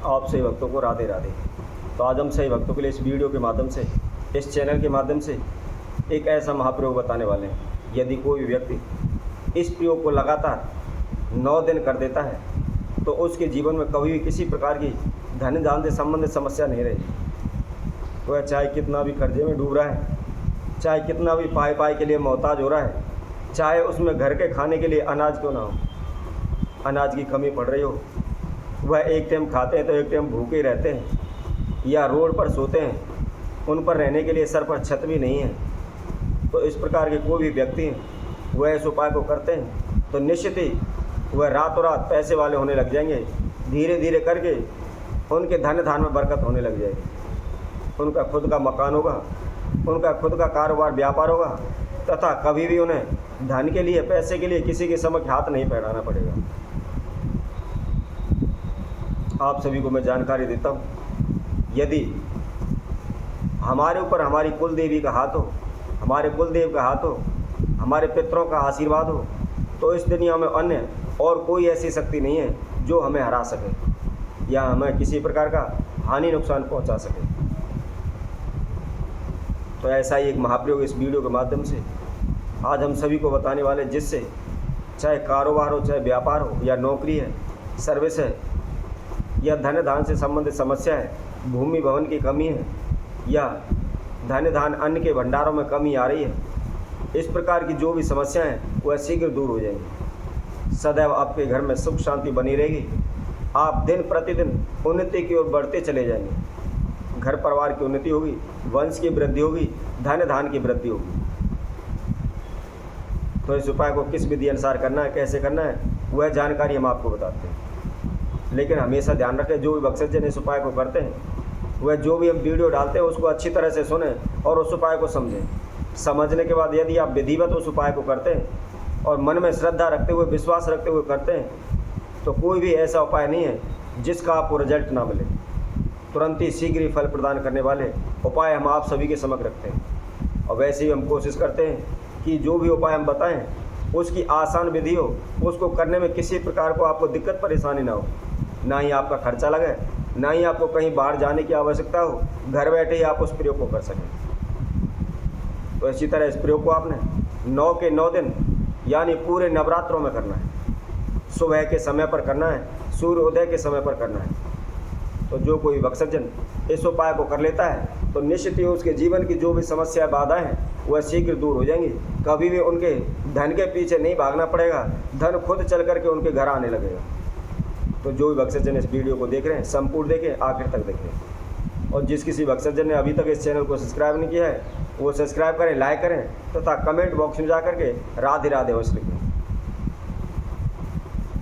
आप सही भक्तों को राधे राधे। तो आज हम सही भक्तों के लिए इस वीडियो के माध्यम से, इस चैनल के माध्यम से एक ऐसा महाप्रयोग बताने वाले हैं। यदि कोई व्यक्ति इस प्रयोग को लगातार 9 दिन कर देता है तो उसके जीवन में कभी भी किसी प्रकार की धन दान से संबंधित समस्या नहीं रहेगी। वह चाहे कितना भी कर्जे में डूब रहा है, चाहे कितना भी पाए के लिए मोहताज हो रहा है, चाहे उसमें घर के खाने के लिए अनाज क्यों ना हो, अनाज की कमी पड़ रही हो, वह एक टाइम खाते हैं तो एक टाइम भूखे रहते हैं, या रोड पर सोते हैं, उन पर रहने के लिए सर पर छत भी नहीं है, तो इस प्रकार के कोई भी व्यक्ति हैं वह इस उपाय को करते हैं तो निश्चित ही वह रातों रात पैसे वाले होने लग जाएंगे। धीरे धीरे करके उनके धन धान में बरकत होने लग जाएगी। उनका खुद का मकान होगा, उनका खुद का कारोबार व्यापार होगा, तथा कभी भी उन्हें धन के लिए, पैसे के लिए किसी के समक्ष हाथ नहीं फैलाना पड़ेगा। आप सभी को मैं जानकारी देता हूँ, यदि हमारे ऊपर हमारी कुल देवी का हाथ हो, हमारे कुल देव का हाथ हो, हमारे पितरों का आशीर्वाद हो, तो इस दुनिया में अन्य और कोई ऐसी शक्ति नहीं है जो हमें हरा सके या हमें किसी प्रकार का हानि नुकसान पहुंचा सके। तो ऐसा ही एक महाप्रयोग इस वीडियो के माध्यम से आज हम सभी को बताने वाले, जिससे चाहे कारोबार हो, चाहे व्यापार हो, या नौकरी है, सर्विस है, या धन धान से संबंधित समस्या है, भूमि भवन की कमी है, या धन धान अन्न के भंडारों में कमी आ रही है, इस प्रकार की जो भी समस्याएं हैं वह शीघ्र दूर हो जाएंगी। सदैव आपके घर में सुख शांति बनी रहेगी। आप दिन प्रतिदिन उन्नति की ओर बढ़ते चले जाएंगे। घर परिवार की उन्नति होगी, वंश की वृद्धि होगी, धन धान की वृद्धि होगी। तो इस उपाय को किस विधि अनुसार करना है, कैसे करना है, वह जानकारी हम आपको बताते हैं। लेकिन हमेशा ध्यान रखें, जो भी भक्तजन इस उपाय को करते हैं वह जो भी हम वीडियो डालते हैं उसको अच्छी तरह से सुनें और उस उपाय को समझें। समझने के बाद यदि आप विधिवत उस उपाय को करते हैं और मन में श्रद्धा रखते हुए, विश्वास रखते हुए करते हैं, तो कोई भी ऐसा उपाय नहीं है जिसका आपको रिजल्ट ना मिले। तुरंत ही शीघ्र ही फल प्रदान करने वाले उपाय हम आप सभी के समक्ष रखते हैं। और वैसे ही हम कोशिश करते हैं कि जो भी उपाय हम बताएं उसकी आसान विधि हो, उसको करने में किसी प्रकार को आपको दिक्कत परेशानी ना हो, ना ही आपका खर्चा लगे, ना ही आपको कहीं बाहर जाने की आवश्यकता हो, घर बैठे ही आप उस प्रयोग को कर सकें। तो इसी तरह इस प्रयोग को आपने 9 के 9 दिन यानी पूरे नवरात्रों में करना है। सुबह के समय पर करना है, सूर्योदय के समय पर करना है। तो जो कोई भक्तजन इस उपाय को कर लेता है तो निश्चित ही उसके जीवन की जो भी समस्या बाधाएं हैं वह शीघ्र दूर हो जाएंगी। कभी भी उनके धन के पीछे नहीं भागना पड़ेगा, धन खुद चल करके उनके घर आने लगेगा। तो जो भी भक्तजन इस वीडियो को देख रहे हैं संपूर्ण देखें, आखिर तक देखें। और जिस किसी भक्तजन ने अभी तक इस चैनल को सब्सक्राइब नहीं किया है वो सब्सक्राइब करें, लाइक करें, तथा कमेंट बॉक्स में जा करके राधे राधे अवश्य लिखें।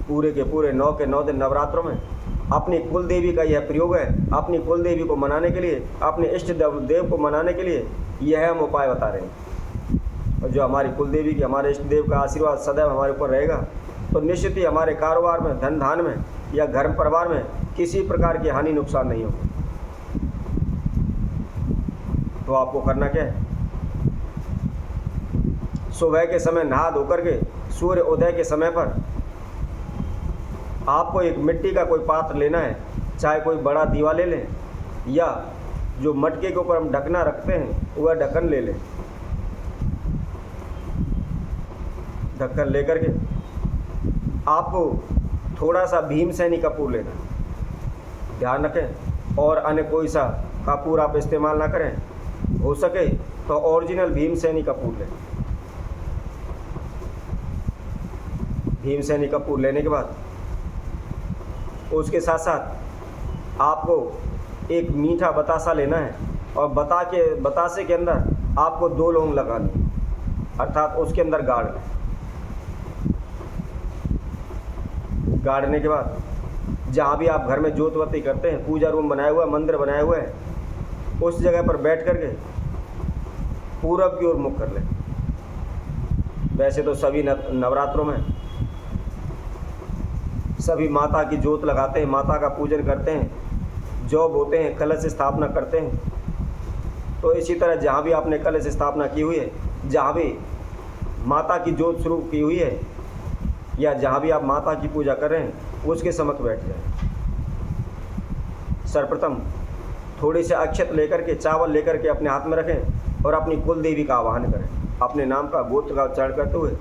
पूरे के पूरे 9 के 9 दिन नवरात्रों में अपनी कुल देवी का यह प्रयोग है। अपनी कुल देवी को मनाने के लिए, अपने इष्ट देव को मनाने के लिए यह हम उपाय बता रहे हैं। और जो हमारी कुल देवी की, हमारे इष्ट देव का आशीर्वाद सदैव हमारे ऊपर रहेगा तो निश्चित ही हमारे कारोबार में, धन धान में, या घर परिवार में किसी प्रकार की हानि नुकसान नहीं होगी। तो आपको करना क्या है, सुबह के समय नहा धोकर के सूर्य उदय के समय पर आपको एक मिट्टी का कोई पात्र लेना है, चाहे कोई बड़ा दीवा ले लें, या जो मटके के ऊपर हम ढकना रखते हैं वह ढक्कन ले लें। ढक्कन लेकर के आपको थोड़ा सा भीमसेनी कपूर लेना, ध्यान रखें, और अन्य कोई सा कपूर आप इस्तेमाल ना करें। हो सके तो ओरिजिनल भीमसेनी कपूर लें। भीमसेनी कपूर लेने के बाद उसके साथ साथ आपको एक मीठा बतासा लेना है, और बतासे के अंदर आपको 2 लौंग लगानी, अर्थात उसके अंदर गाड़ लें। गाड़ने के बाद जहाँ भी आप घर में ज्योतवती करते हैं, पूजा रूम बनाया हुआ है, मंदिर बनाए हुए हैं, उस जगह पर बैठ करके पूरब की ओर मुख कर लें। वैसे तो सभी नवरात्रों में सभी माता की ज्योत लगाते हैं, माता का पूजन करते हैं, जॉब होते हैं, कलश स्थापना करते हैं। तो इसी तरह जहाँ भी आपने कलश स्थापना की हुई है, जहाँ भी माता की ज्योत शुरू की हुई है, या जहाँ भी आप माता की पूजा कर रहे हैं उसके समक्ष बैठ जाए। सर्वप्रथम थोड़ी से अक्षत लेकर के, चावल लेकर के अपने हाथ में रखें और अपनी कुल देवी का आवाहन करें। अपने नाम का, गोत्र का उच्चारण करते हुए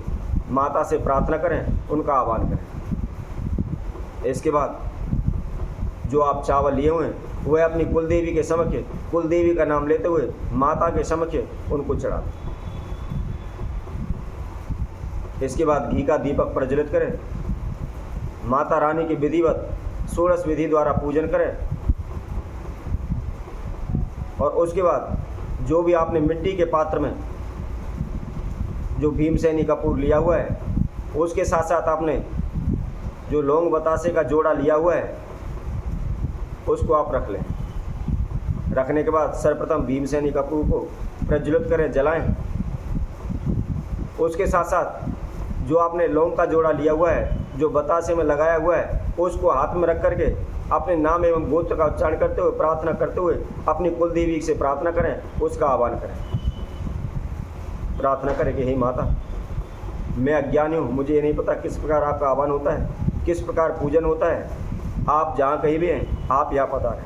माता से प्रार्थना करें, उनका आह्वान करें। इसके बाद जो आप चावल लिए हुए हैं वह अपनी कुल देवी के समक्ष, कुल देवी का नाम लेते हुए माता के समक्ष उनको चढ़ा दें। इसके बाद घी का दीपक प्रज्वलित करें, माता रानी की विधिवत षोडश विधि द्वारा पूजन करें और उसके बाद जो भी आपने मिट्टी के पात्र में जो भीमसेनी कपूर लिया हुआ है, उसके साथ साथ आपने जो लौंग बतासे का जोड़ा लिया हुआ है उसको आप रख लें। रखने के बाद सर्वप्रथम भीमसेनी कपूर को प्रज्वलित करें, जलाएं। उसके साथ साथ जो आपने लौंग का जोड़ा लिया हुआ है, जो बतासे में लगाया हुआ है, उसको हाथ में रख करके अपने नाम एवं गोत्र का उच्चारण करते हुए, प्रार्थना करते हुए अपनी कुल देवी से प्रार्थना करें, उसका आह्वान करें। प्रार्थना करें कि हे माता, मैं अज्ञानी हूँ, मुझे ये नहीं पता किस प्रकार आपका आह्वान होता है, किस प्रकार पूजन होता है। आप जहाँ कहीं भी हैं, आप यहाँ पता है।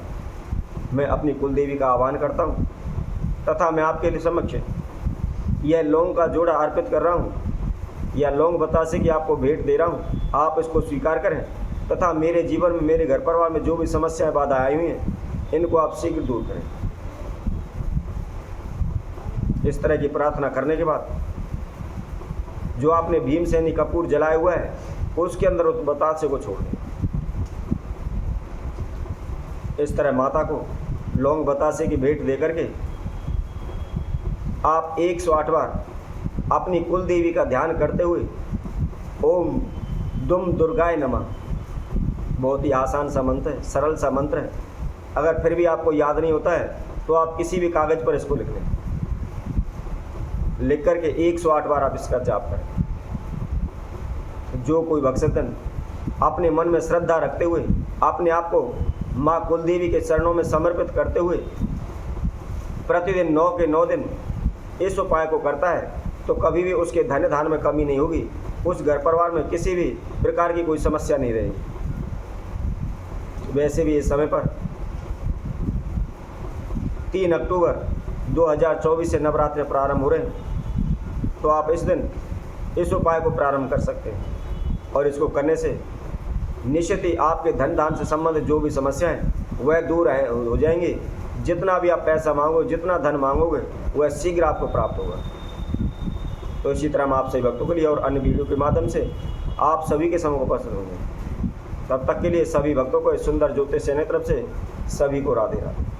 मैं अपनी कुल देवी का आह्वान करता हूँ तथा मैं आपके लिए समक्ष यह लौंग का जोड़ा अर्पित कर रहा हूँ, या लौंग बतासे की आपको भेंट दे रहा हूँ। आप इसको स्वीकार करें तथा मेरे जीवन में, मेरे घर परिवार में जो भी समस्याएं, बाधा आई हुई हैं, इनको आप शीघ्र दूर करें। इस तरह की प्रार्थना करने के बाद जो आपने भीमसेनी कपूर जलाया हुआ है उसके अंदर उस बतासे को छोड़ दें। इस तरह माता को लौंग बतासे की भेंट दे करके आप 108 बार अपनी कुल देवी का ध्यान करते हुए ओम दुम दुर्गाय नमः, बहुत ही आसान सा मंत्र है, सरल सा मंत्र है। अगर फिर भी आपको याद नहीं होता है तो आप किसी भी कागज़ पर इसको लिख लें। लिख करके 108 बार आप इसका जाप करें। जो कोई भक्तजन अपने मन में श्रद्धा रखते हुए अपने आप को माँ कुल देवी के चरणों में समर्पित करते हुए प्रतिदिन 9 के 9 दिन इस उपाय को करता है तो कभी भी उसके धन धान में कमी नहीं होगी, उस घर परिवार में किसी भी प्रकार की कोई समस्या नहीं रहेगी। वैसे भी इस समय पर 3 अक्टूबर 2024 से नवरात्र प्रारंभ हो रहे हैं, तो आप इस दिन इस उपाय को प्रारंभ कर सकते हैं और इसको करने से निश्चित ही आपके धन धान से संबंधित जो भी समस्याएं वह दूर हो जाएंगी। जितना भी आप पैसा मांगोगे, जितना धन मांगोगे, वह शीघ्र आपको प्राप्त होगा। तो इसी तरह हम आप सभी भक्तों के लिए और अन्य वीडियो के माध्यम से आप सभी के समूह को पसंद होंगे। तब तक के लिए सभी भक्तों को इस सुंदर ज्योतिष सेना तरफ से सभी को राधे राधे।